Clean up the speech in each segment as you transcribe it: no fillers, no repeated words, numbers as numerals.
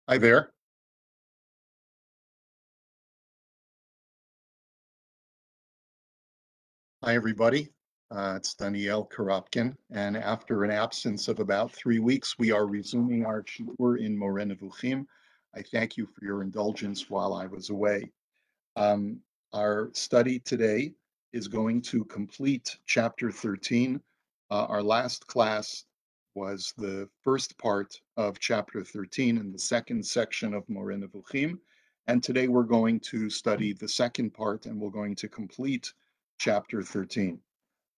Hi there. Hi, everybody. It's Daniel Karapkin, and after an absence of about 3 weeks, we are resuming our shiur in Moreh Nevukhim. I thank you for your indulgence while I was away. Um, our study today is going to complete chapter 13. Our last class was the first part of chapter 13 in the second section of Moreh Nevukhim. And today we're going to study the second part and we're going to complete chapter 13.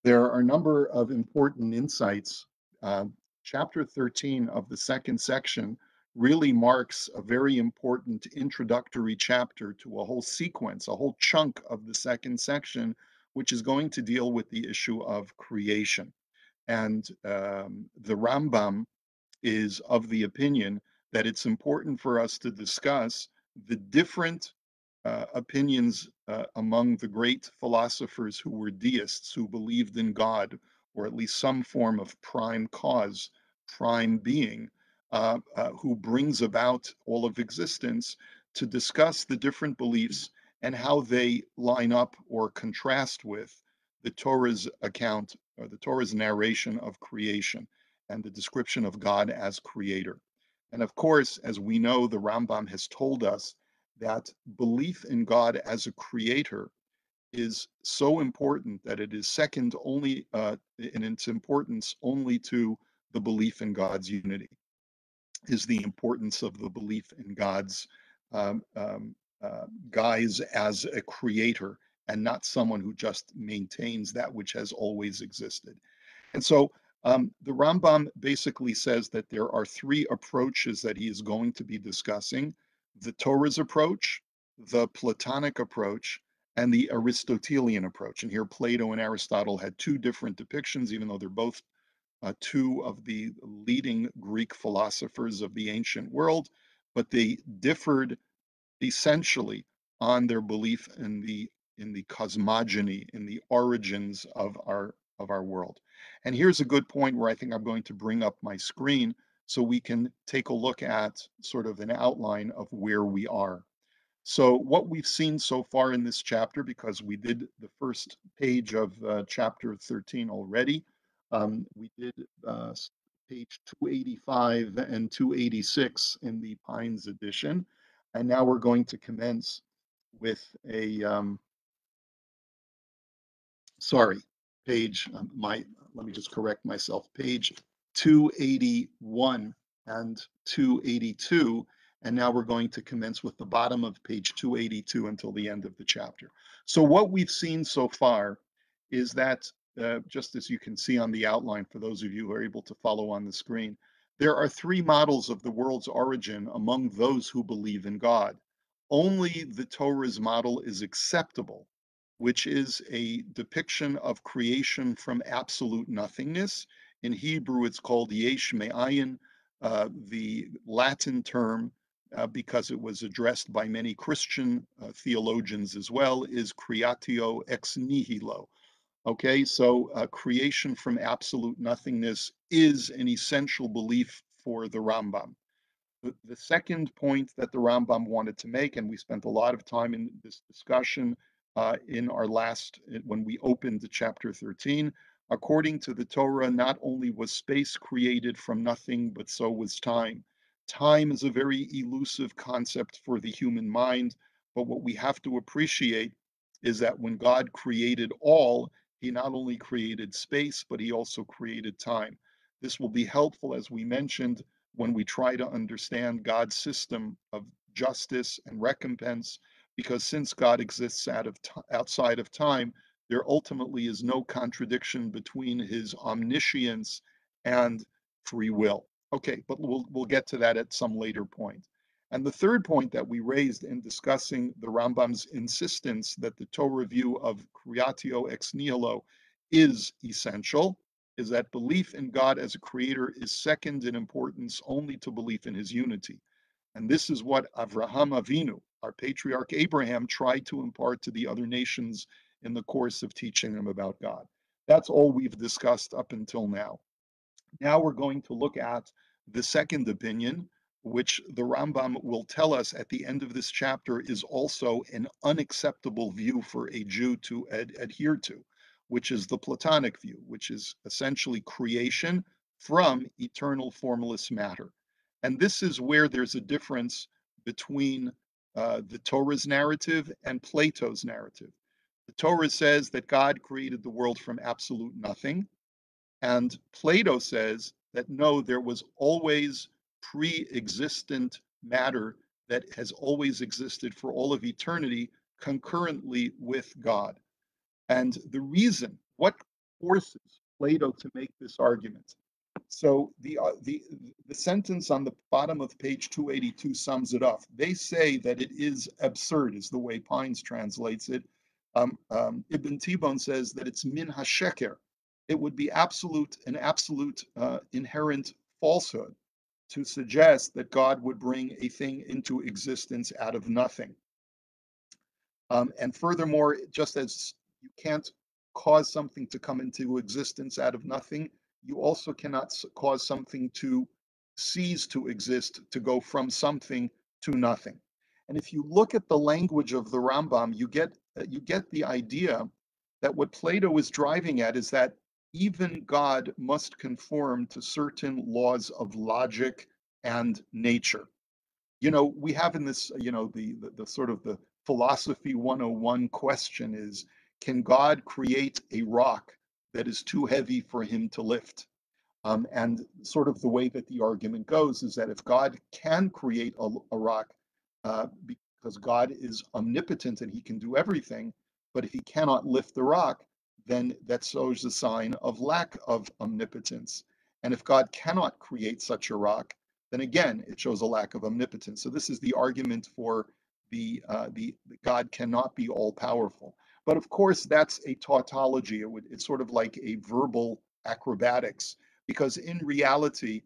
There are a number of important insights. Uh, Chapter 13 of the second section really marks a very important introductory chapter to a whole sequence, a whole chunk of the second section, which is going to deal with the issue of creation. And the Rambam is of the opinion that it's important for us to discuss the different opinions among the great philosophers who were deists, who believed in God, or at least some form of prime cause, prime being, who brings about all of existence, to discuss the different beliefs and how they line up or contrast with the Torah's account or the Torah's narration of creation and the description of God as creator. And of course, as we know, the Rambam has told us that belief in God as a creator is so important that it is second only in its importance only to the belief in God's unity, is the importance of the belief in God's um, um, guise as a creator and not someone who just maintains that which has always existed. And so the Rambam basically says that there are three approaches that he is going to be discussing: the Torah's approach, the Platonic approach, and the Aristotelian approach. And here Plato and Aristotle had two different depictions, even though they're both two of the leading Greek philosophers of the ancient world, but they differed essentially on their belief in the cosmogony, in the origins of our world. And here's a good point where I think I'm going to bring up my screen so we can take a look at sort of an outline of where we are. So what we've seen so far in this chapter, because we did the first page of chapter 13 already, we did page 285 and 286 in the Pines edition. And now we're going to commence with a, sorry, page, let me just correct myself, page 281 and 282. And now we're going to commence with the bottom of page 282 until the end of the chapter. So what we've seen so far is that, just as you can see on the outline, for those of you who are able to follow on the screen, there are three models of the world's origin among those who believe in God. Only the Torah's model is acceptable, which is a depiction of creation from absolute nothingness. In Hebrew, it's called yesh me'ayin. The Latin term, because it was addressed by many Christian theologians as well, is creatio ex nihilo. Okay, so creation from absolute nothingness is an essential belief for the Rambam. The second point that the Rambam wanted to make, and we spent a lot of time in this discussion in our last, when we opened the chapter 13, according to the Torah, not only was space created from nothing, but so was time. Time is a very elusive concept for the human mind, but what we have to appreciate is that when God created all, he not only created space, but he also created time. This will be helpful, as we mentioned, when we try to understand God's system of justice and recompense, because since God exists outside of time, there ultimately is no contradiction between his omniscience and free will. Okay, but we'll get to that at some later point. And the third point that we raised in discussing the Rambam's insistence that the Torah view of creatio ex nihilo is essential is that belief in God as a creator is second in importance only to belief in his unity. And this is what Avraham Avinu, our patriarch Abraham, tried to impart to the other nations in the course of teaching them about God. That's all we've discussed up until now. Now we're going to look at the second opinion, which the Rambam will tell us at the end of this chapter is also an unacceptable view for a Jew to adhere to, which is the Platonic view, which is essentially creation from eternal formless matter. And this is where there's a difference between the Torah's narrative and Plato's narrative. The Torah says that God created the world from absolute nothing, and Plato says that no, there was always pre existent matter that has always existed for all of eternity concurrently with God. And the reason, what forces Plato to make this argument? So the sentence on the bottom of page 282 sums it up. They say that it is absurd, is the way Pines translates it. Ibn Tibon says that it's min hasheker. It would be an absolute inherent falsehood to suggest that God would bring a thing into existence out of nothing. And furthermore, just as you can't cause something to come into existence out of nothing, you also cannot cause something to cease to exist, to go from something to nothing. And if you look at the language of the Rambam, you get the idea that what Plato is driving at is that even God must conform to certain laws of logic and nature. We have in this, the sort of the philosophy 101 question is, can God create a rock that is too heavy for him to lift? And sort of the way that the argument goes is that if God can create a rock, because God is omnipotent and he can do everything, but if he cannot lift the rock, then that shows a sign of lack of omnipotence. And if God cannot create such a rock, then again, it shows a lack of omnipotence. So this is the argument for the God cannot be all powerful. But of course, that's a tautology. It's sort of like a verbal acrobatics, because in reality,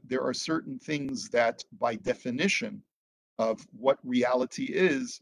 there are certain things that, by definition of what reality is,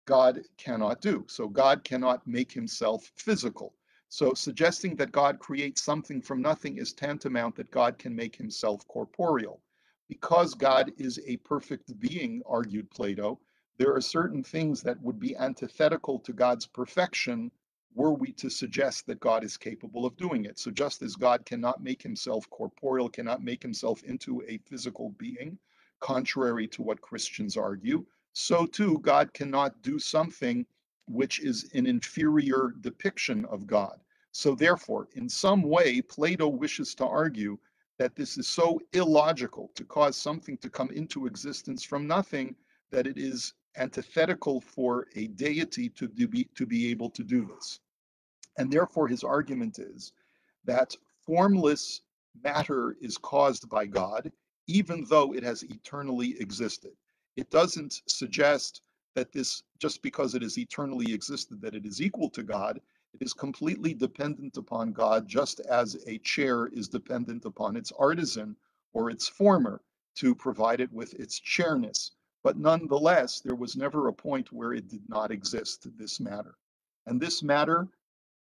God cannot do. So God cannot make himself physical. So suggesting that God creates something from nothing is tantamount that God can make himself corporeal. Because God is a perfect being, argued Plato, there are certain things that would be antithetical to God's perfection were we to suggest that God is capable of doing it. So just as God cannot make himself corporeal, cannot make himself into a physical being, contrary to what Christians argue, so too God cannot do something which is an inferior depiction of God. So therefore, in some way, Plato wishes to argue that this is so illogical to cause something to come into existence from nothing that it is antithetical for a deity to be able to do this. And therefore, his argument is that formless matter is caused by God, even though it has eternally existed. It doesn't suggest that this, just because it has eternally existed, that it is equal to God. It is completely dependent upon God, just as a chair is dependent upon its artisan or its former to provide it with its chairness. But nonetheless, there was never a point where it did not exist, this matter. And this matter,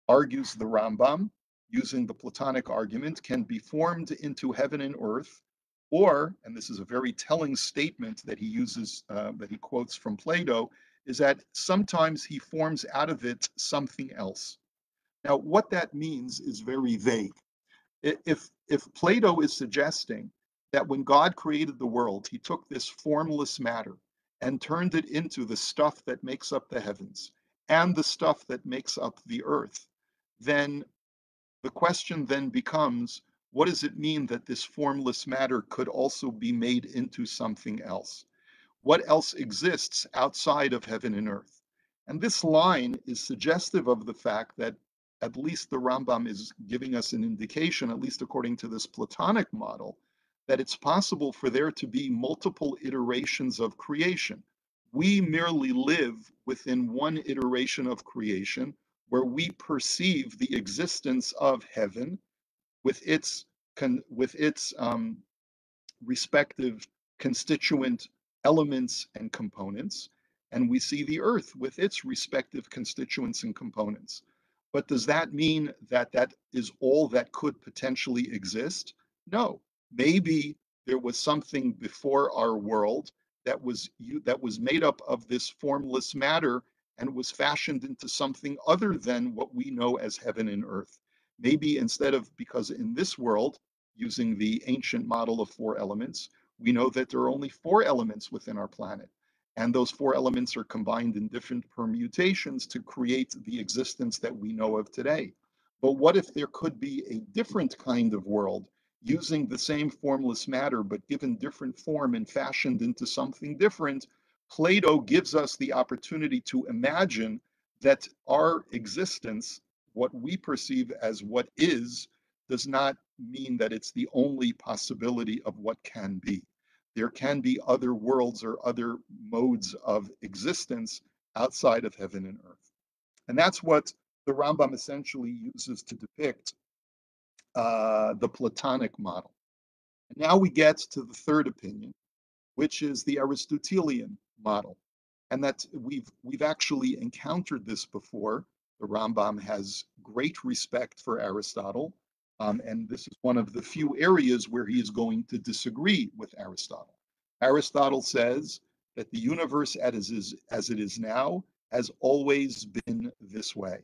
argues the Rambam, using the Platonic argument, can be formed into heaven and earth, or, and this is a very telling statement that he uses, that he quotes from Plato, is that sometimes he forms out of it something else. Now, what that means is very vague. If Plato is suggesting that when God created the world, he took this formless matter and turned it into the stuff that makes up the heavens and the stuff that makes up the earth, then the question then becomes, what does it mean that this formless matter could also be made into something else? What else exists outside of heaven and earth? And this line is suggestive of the fact that at least the Rambam is giving us an indication, at least according to this Platonic model, that it's possible for there to be multiple iterations of creation. We merely live within one iteration of creation where we perceive the existence of heaven with its respective constituent elements and components, and we see the earth with its respective constituents and components. But does that mean that that is all that could potentially exist? No. Maybe there was something before our world that was made up of this formless matter and was fashioned into something other than what we know as heaven and earth. Maybe instead of, because in this world, using the ancient model of four elements, we know that there are only four elements within our planet. And those four elements are combined in different permutations to create the existence that we know of today. But what if there could be a different kind of world using the same formless matter, but given different form and fashioned into something different? Plato gives us the opportunity to imagine that our existence, what we perceive as what is, does not mean that it's the only possibility of what can be. There can be other worlds or other modes of existence outside of heaven and earth. And that's what the Rambam essentially uses to depict the Platonic model. And now we get to the third opinion, which is the Aristotelian model. And that we've actually encountered this before. The Rambam has great respect for Aristotle, and this is one of the few areas where he is going to disagree with Aristotle. Aristotle says that the universe as it is now has always been this way.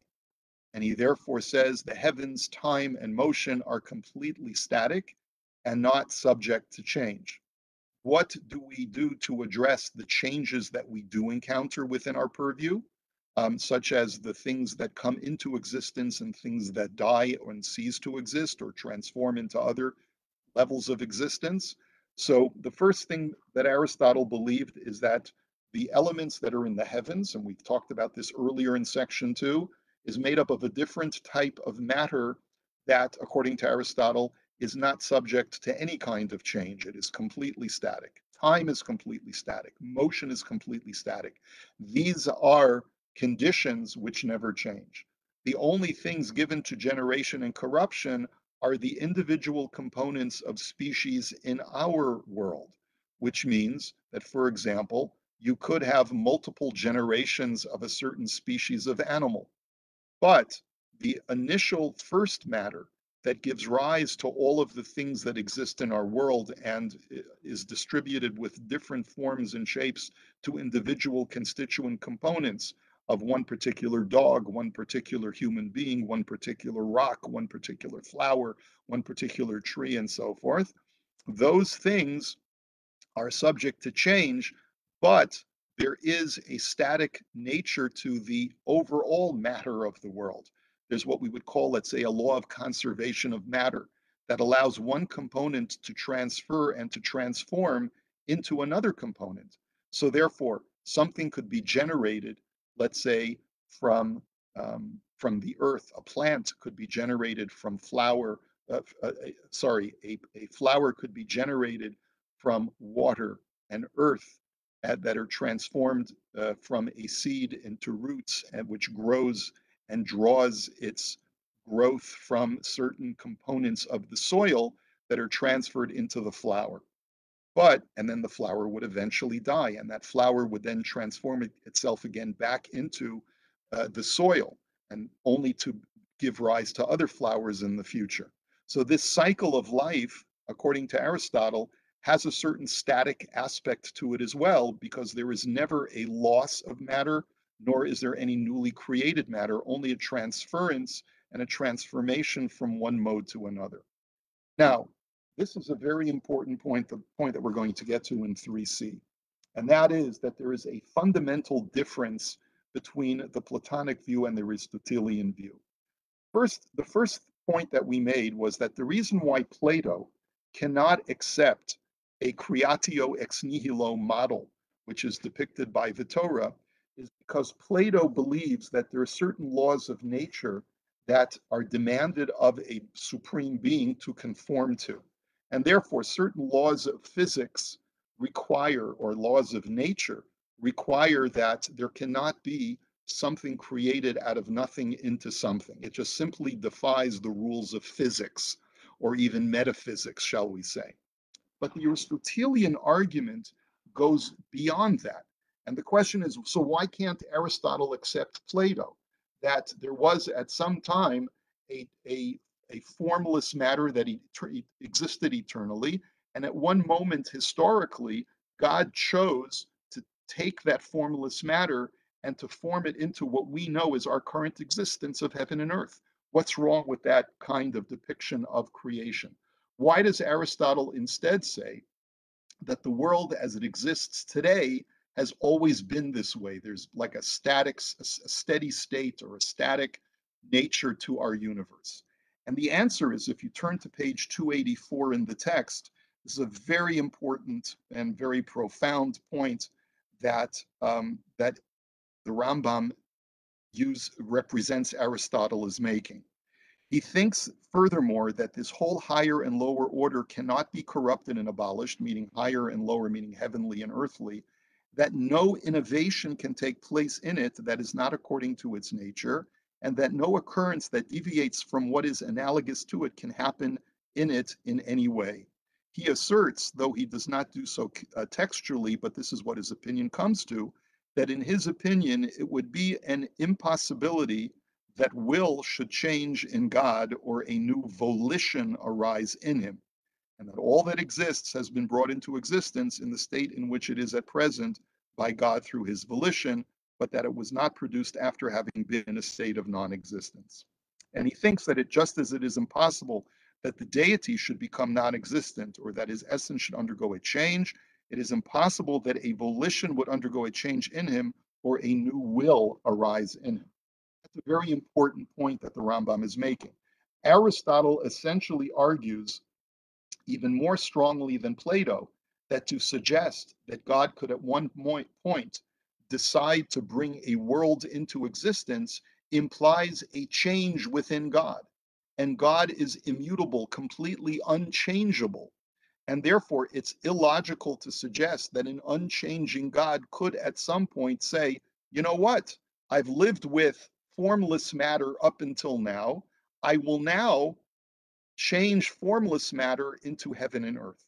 And he therefore says the heavens, time, and motion are completely static and not subject to change. What do we do to address the changes that we do encounter within our purview, such as the things that come into existence and things that die and cease to exist or transform into other levels of existence? So the first thing that Aristotle believed is that the elements that are in the heavens, and we've talked about this earlier in section 2, is made up of a different type of matter that, according to Aristotle, is not subject to any kind of change. It is completely static. Time is completely static. Motion is completely static. These are conditions which never change. The only things given to generation and corruption are the individual components of species in our world, which means that, for example, you could have multiple generations of a certain species of animal, but the initial first matter that gives rise to all of the things that exist in our world and is distributed with different forms and shapes to individual constituent components of one particular dog, one particular human being, one particular rock, one particular flower, one particular tree, and so forth. Those things are subject to change, but there is a static nature to the overall matter of the world. There's what we would call, let's say, a law of conservation of matter that allows one component to transfer and to transform into another component. So therefore, something could be generated, let's say, from the earth. A plant could be generated from flower. A flower could be generated from water and earth that are transformed from a seed into roots, and which grows and draws its growth from certain components of the soil that are transferred into the flower. And then the flower would eventually die, and that flower would then transform itself again back into the soil, and only to give rise to other flowers in the future. So this cycle of life, according to Aristotle, has a certain static aspect to it as well, because there is never a loss of matter, nor is there any newly created matter, only a transference and a transformation from one mode to another. Now, this is a very important point, the point that we're going to get to in 3C, and that is that there is a fundamental difference between the Platonic view and the Aristotelian view. The first point that we made was that the reason why Plato cannot accept a creatio ex nihilo model, which is depicted by the Torah, is because Plato believes that there are certain laws of nature that are demanded of a supreme being to conform to. And therefore, certain laws of physics require, or laws of nature require, that there cannot be something created out of nothing into something. It just simply defies the rules of physics, or even metaphysics, shall we say. But the Aristotelian argument goes beyond that. And the question is, so why can't Aristotle accept Plato? That there was at some time a formless matter that existed eternally, And at one moment historically, God chose to take that formless matter and to form it into what we know as our current existence of heaven and earth. What's wrong with that kind of depiction of creation? Why does Aristotle instead say that the world as it exists today has always been this way? There's like a steady state or a static nature to our universe. And the answer is, if you turn to page 284 in the text, this is a very important and very profound point that the Rambam represents Aristotle as making. He thinks, furthermore, that this whole higher and lower order cannot be corrupted and abolished, meaning higher and lower, meaning heavenly and earthly, that no innovation can take place in it that is not according to its nature, and that no occurrence that deviates from what is analogous to it can happen in it in any way. He asserts, though he does not do so textually, but this is what his opinion comes to, that in his opinion, it would be an impossibility that will should change in God or a new volition arise in him, and that all that exists has been brought into existence in the state in which it is at present by God through his volition, but that it was not produced after having been in a state of non-existence. And he thinks that just as it is impossible that the deity should become non-existent or that his essence should undergo a change, it is impossible that a volition would undergo a change in him or a new will arise in him. That's a very important point that the Rambam is making. Aristotle essentially argues, even more strongly than Plato, that to suggest that God could at one point decide to bring a world into existence implies a change within God. And God is immutable, completely unchangeable. And therefore, it's illogical to suggest that an unchanging God could at some point say, you know what? I've lived with formless matter up until now. I will now change formless matter into heaven and earth.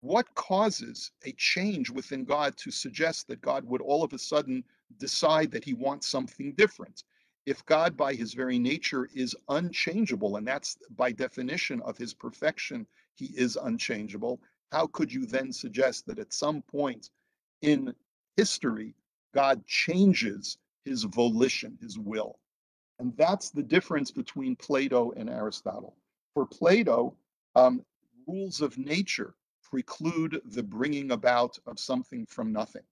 What causes a change within God to suggest that God would all of a sudden decide that he wants something different? If God, by his very nature, is unchangeable, and that's by definition of his perfection, he is unchangeable, how could you then suggest that at some point in history, God changes his volition, his will? And that's the difference between Plato and Aristotle. For Plato, rules of nature preclude the bringing about of something from nothing.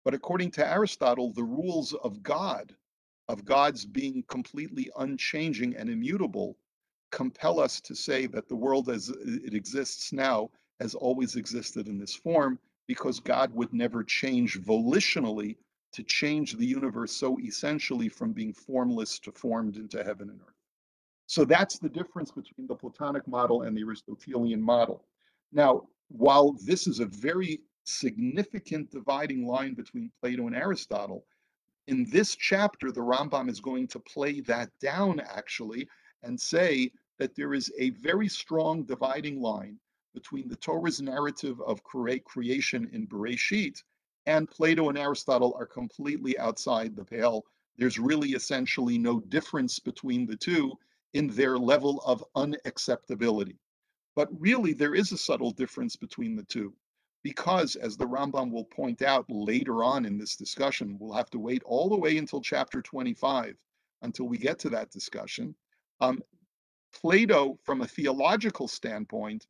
But according to Aristotle, the rules of God's being completely unchanging and immutable, compel us to say that the world as it exists now has always existed in this form, because God would never change volitionally to change the universe so essentially from being formless to formed into heaven and earth. So that's the difference between the Platonic model and the Aristotelian model. Now, while this is a very significant dividing line between Plato and Aristotle, in this chapter, the Rambam is going to play that down actually and say that there is a very strong dividing line between the Torah's narrative of creation in Bereshit and Plato and Aristotle are completely outside the pale. There's really essentially no difference between the two in their level of unacceptability. But really, there is a subtle difference between the two, because, as the Rambam will point out later on in this discussion, we'll have to wait all the way until chapter 25 until we get to that discussion. Um, Plato, from a theological standpoint,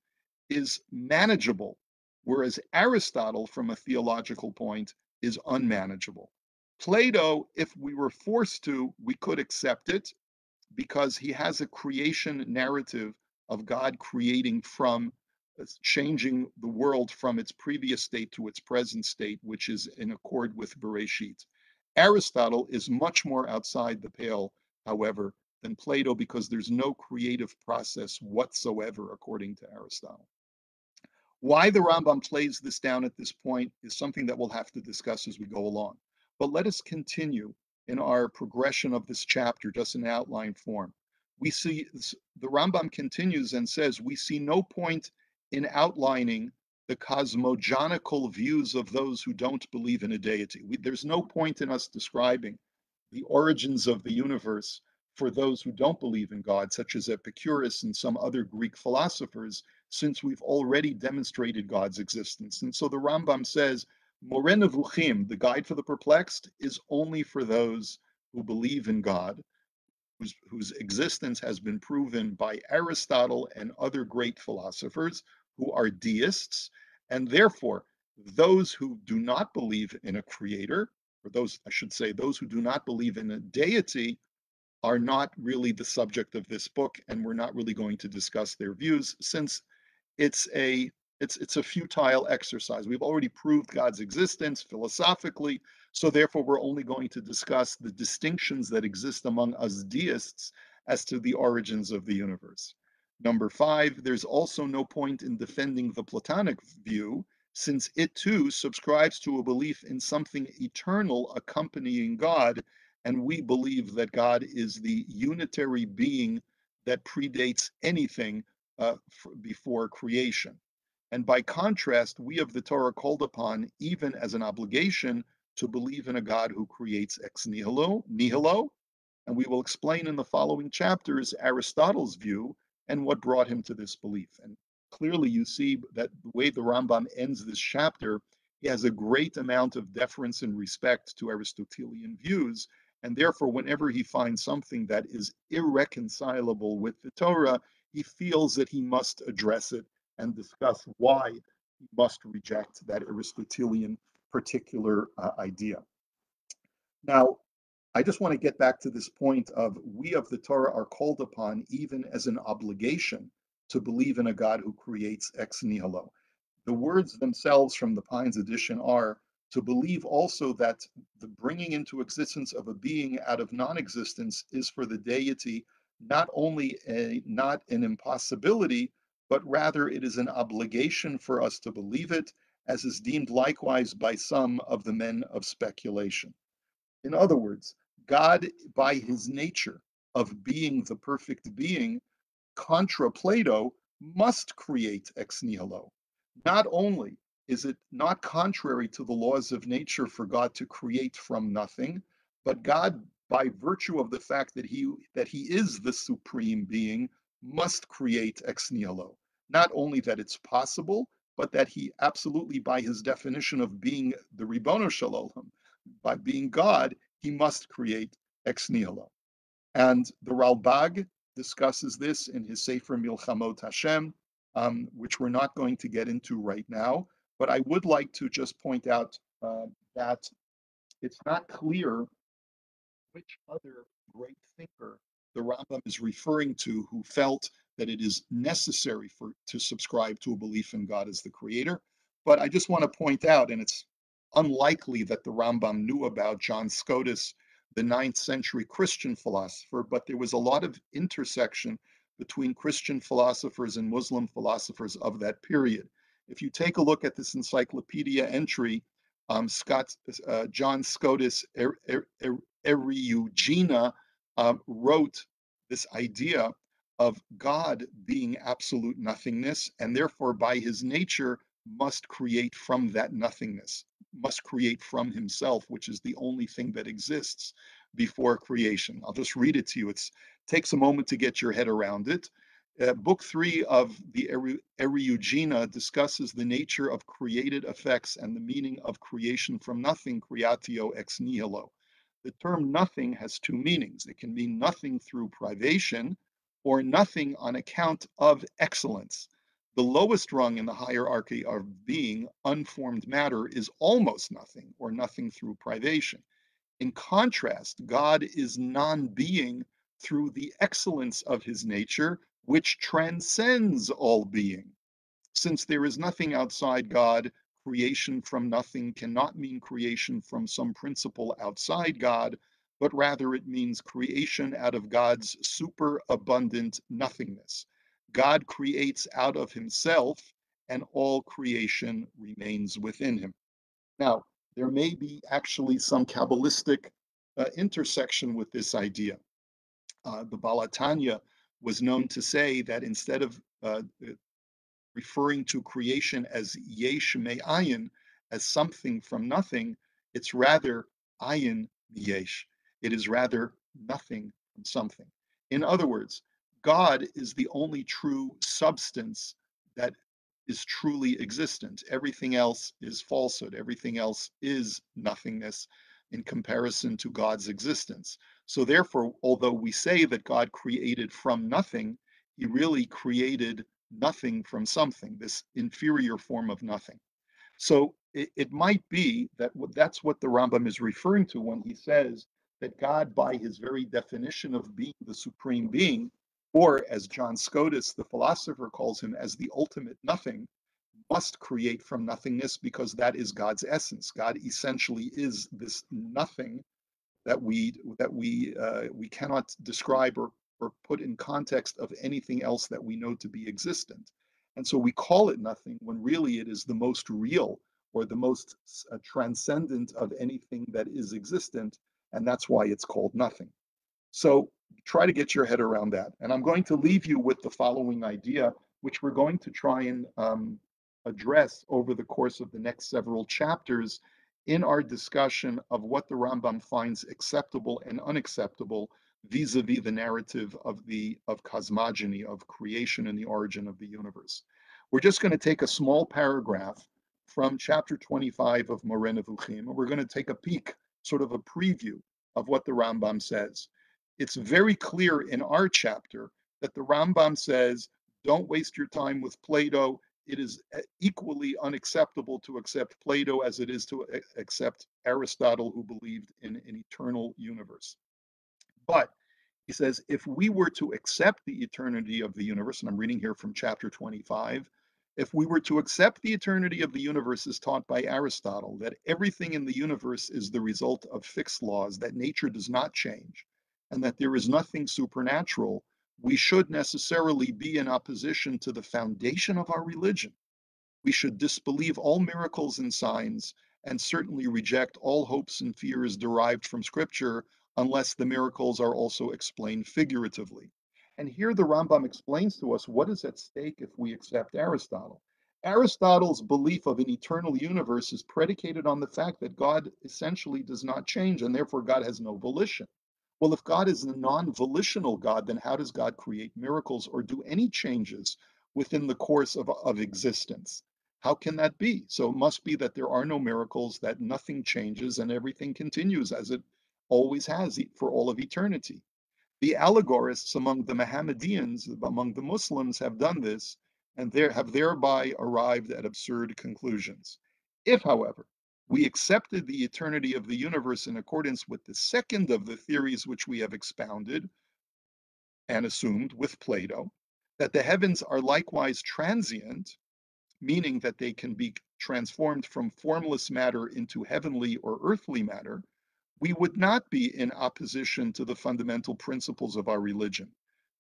is manageable, whereas Aristotle, from a theological point, is unmanageable. Plato, if we were forced to, we could accept it because he has a creation narrative of God creating from changing the world from its previous state to its present state, which is in accord with Bereshit. Aristotle is much more outside the pale, however, than Plato, because there's no creative process whatsoever, according to Aristotle. Why the Rambam plays this down at this point is something that we'll have to discuss as we go along. But let us continue in our progression of this chapter, just in outline form. We see the Rambam continues and says, we see no point in outlining the cosmogonical views of those who don't believe in a deity. There's no point in us describing the origins of the universe for those who don't believe in God, such as Epicurus and some other Greek philosophers, since we've already demonstrated God's existence. And so the Rambam says, Moreh Nevukhim, the guide for the perplexed, is only for those who believe in God, whose existence has been proven by Aristotle and other great philosophers who are deists. And therefore, those who do not believe in a creator, or those, I should say, those who do not believe in a deity, are not really the subject of this book, and we're not really going to discuss their views since it's a it's a futile exercise. We've already proved God's existence philosophically, so therefore we're only going to discuss the distinctions that exist among us deists as to the origins of the universe. Number 5, there's also no point in defending the Platonic view, since it too subscribes to a belief in something eternal accompanying God, and we believe that God is the unitary being that predates anything before creation. And by contrast, we of the Torah are called upon, even as an obligation, to believe in a God who creates ex nihilo, and we will explain in the following chapters Aristotle's view and what brought him to this belief. And clearly, you see that the way the Rambam ends this chapter, he has a great amount of deference and respect to Aristotelian views. And therefore, whenever he finds something that is irreconcilable with the Torah, he feels that he must address it and discuss why he must reject that Aristotelian particular idea. Now, I just want to get back to this point of we of the Torah are called upon, even as an obligation, to believe in a God who creates ex nihilo. The words themselves from the Pines edition are to believe also that the bringing into existence of a being out of non-existence is for the deity not only not an impossibility, but rather it is an obligation for us to believe it, as is deemed likewise by some of the men of speculation. In other words, God, by his nature of being the perfect being, contra Plato, must create ex nihilo. Not only is it not contrary to the laws of nature for God to create from nothing, but God, by virtue of the fact that he is the supreme being, must create ex nihilo. Not only that it's possible, but that he absolutely, by his definition of being the Ribono Shel Olam, by being God, he must create ex nihilo. And the Ralbag discusses this in his Sefer Milchamot Hashem, which we're not going to get into right now. But I would like to just point out that it's not clear which other great thinker the Rambam is referring to who felt that it is necessary to subscribe to a belief in God as the creator. But I just want to point out, and it's unlikely that the Rambam knew about John Scotus, the 9th century Christian philosopher, but there was a lot of intersection between Christian philosophers and Muslim philosophers of that period. If you take a look at this encyclopedia entry, John Scotus Eriugena wrote this idea of God being absolute nothingness, and therefore by his nature must create from that nothingness, must create from himself, which is the only thing that exists before creation. I'll just read it to you. It takes a moment to get your head around it. Book 3 of the Eriugena discusses the nature of created effects and the meaning of creation from nothing, creatio ex nihilo. The term nothing has two meanings. It can mean nothing through privation or nothing on account of excellence. The lowest rung in the hierarchy of being, unformed matter, is almost nothing or nothing through privation. In contrast, God is non-being through the excellence of his nature, which transcends all being. Since there is nothing outside God, creation from nothing cannot mean creation from some principle outside God, but rather it means creation out of God's superabundant nothingness. God creates out of himself, and all creation remains within him. Now, there may be actually some Kabbalistic intersection with this idea. The Baal HaTanya was known to say that instead of referring to creation as yesh me'ayin, as something from nothing, it's rather ayin yesh. It is rather nothing from something. In other words, God is the only true substance that is truly existent. Everything else is falsehood. Everything else is nothingness in comparison to God's existence. So, therefore, although we say that God created from nothing, he really created nothing from something, this inferior form of nothing. So it might be that that's what the Rambam is referring to when he says that God, by his very definition of being the supreme being, or as John Scotus, the philosopher, calls him, as the ultimate nothing, must create from nothingness because that is God's essence. God essentially is this nothing that we cannot describe or put in context of anything else that we know to be existent. And so we call it nothing when really it is the most real or the most transcendent of anything that is existent, and that's why it's called nothing. So try to get your head around that. And I'm going to leave you with the following idea, which we're going to try and address over the course of the next several chapters in our discussion of what the Rambam finds acceptable and unacceptable vis-a-vis the narrative of cosmogony, of creation and the origin of the universe. We're just going to take a small paragraph from chapter 25 of Moreh Nevukhim, and we're going to take a peek, sort of a preview of what the Rambam says. It's very clear in our chapter that the Rambam says, don't waste your time with Plato. It is equally unacceptable to accept Plato as it is to accept Aristotle, who believed in an eternal universe. But he says, if we were to accept the eternity of the universe, and I'm reading here from chapter 25, if we were to accept the eternity of the universe as taught by Aristotle, that everything in the universe is the result of fixed laws, that nature does not change, and that there is nothing supernatural, we should necessarily be in opposition to the foundation of our religion. We should disbelieve all miracles and signs, and certainly reject all hopes and fears derived from Scripture unless the miracles are also explained figuratively. And here the Rambam explains to us what is at stake if we accept Aristotle. Aristotle's belief of an eternal universe is predicated on the fact that God essentially does not change, and therefore God has no volition. Well, if God is a non volitional God, then how does God create miracles or do any changes within the course of existence? How can that be? So it must be that there are no miracles, that nothing changes, and everything continues as it always has for all of eternity. The allegorists among the Mohammedans, among the Muslims, have done this and have thereby arrived at absurd conclusions. If, however, we accepted the eternity of the universe in accordance with the second of the theories which we have expounded and assumed with Plato, that the heavens are likewise transient, meaning that they can be transformed from formless matter into heavenly or earthly matter, we would not be in opposition to the fundamental principles of our religion.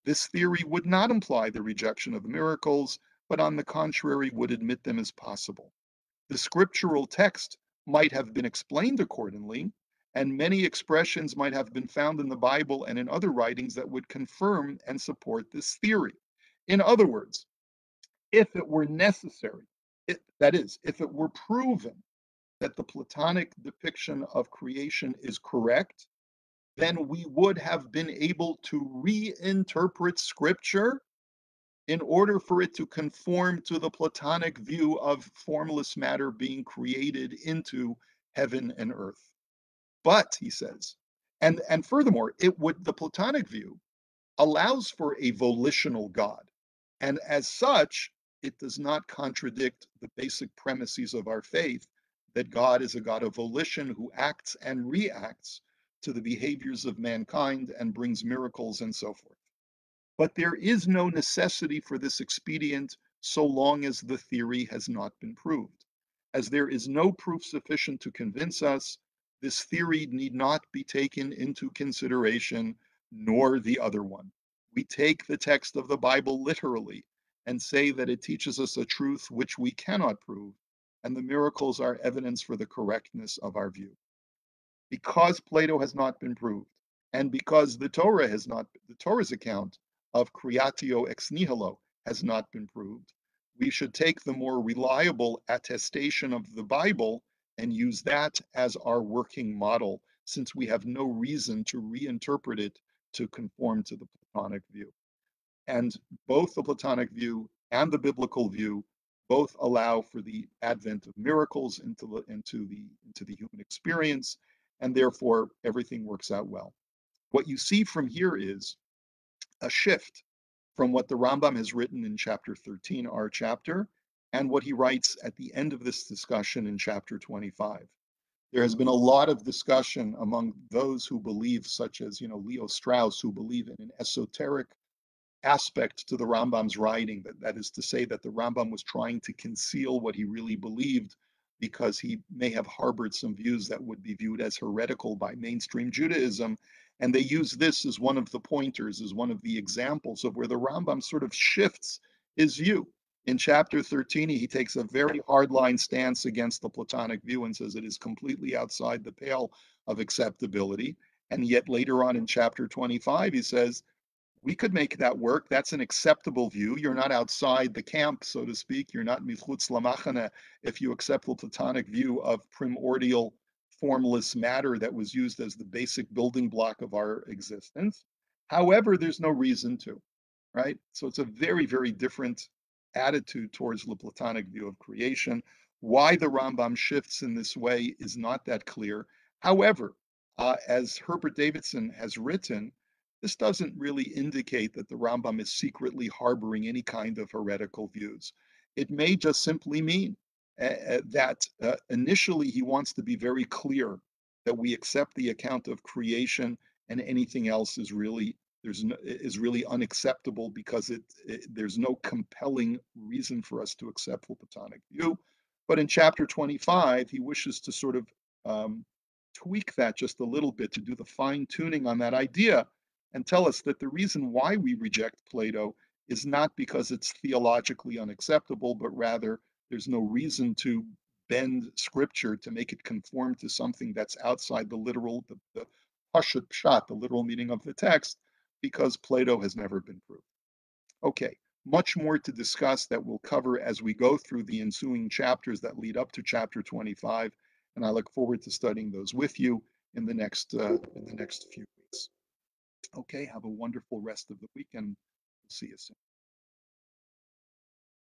This theory would not imply the rejection of miracles, but on the contrary would admit them as possible. The scriptural text might have been explained accordingly, and many expressions might have been found in the Bible and in other writings that would confirm and support this theory. In other words, if it were necessary, that is, if it were proven that the Platonic depiction of creation is correct, then we would have been able to reinterpret scripture in order for it to conform to the Platonic view of formless matter being created into heaven and earth. But, he says, and furthermore, the Platonic view allows for a volitional God. And as such, it does not contradict the basic premises of our faith that God is a God of volition who acts and reacts to the behaviors of mankind and brings miracles and so forth. But there is no necessity for this expedient so long as the theory has not been proved. As there is no proof sufficient to convince us, this theory need not be taken into consideration, nor the other one. We take the text of the Bible literally and say that it teaches us a truth which we cannot prove, and the miracles are evidence for the correctness of our view. Because Plato has not been proved, and because the Torah's account of creatio ex nihilo has not been proved, we should take the more reliable attestation of the Bible and use that as our working model, since we have no reason to reinterpret it to conform to the Platonic view. And both the Platonic view and the biblical view both allow for the advent of miracles into the human experience, and therefore everything works out well. What you see from here is a shift from what the Rambam has written in chapter 13, our chapter, and what he writes at the end of this discussion in chapter 25. There has been a lot of discussion among those who believe, such as Leo Strauss, who believe in an esoteric aspect to the Rambam's writing. That is to say that the Rambam was trying to conceal what he really believed because he may have harbored some views that would be viewed as heretical by mainstream Judaism. And they use this as one of the pointers, as one of the examples of where the Rambam sort of shifts his view. In chapter 13, he takes a very hardline stance against the Platonic view and says it is completely outside the pale of acceptability. And yet later on in chapter 25, he says, we could make that work. That's an acceptable view. You're not outside the camp, so to speak. You're not michutz lamachane if you accept the Platonic view of primordial formless matter that was used as the basic building block of our existence. However, there's no reason to, right? So it's a very, very different attitude towards the Platonic view of creation. Why the Rambam shifts in this way is not that clear. However, as Herbert Davidson has written, this doesn't really indicate that the Rambam is secretly harboring any kind of heretical views. It may just simply mean that initially he wants to be very clear that we accept the account of creation and anything else is really is really unacceptable because there's no compelling reason for us to accept the Platonic view. But in chapter 25, he wishes to sort of tweak that just a little bit to do the fine tuning on that idea and tell us that the reason why we reject Plato is not because it's theologically unacceptable, but rather there's no reason to bend scripture to make it conform to something that's outside the literal, the pashut pshat, the literal meaning of the text, because Plato has never been proved. Okay, much more to discuss that we'll cover as we go through the ensuing chapters that lead up to chapter 25, and I look forward to studying those with you in the next few weeks. Okay, have a wonderful rest of the week and we'll see you soon.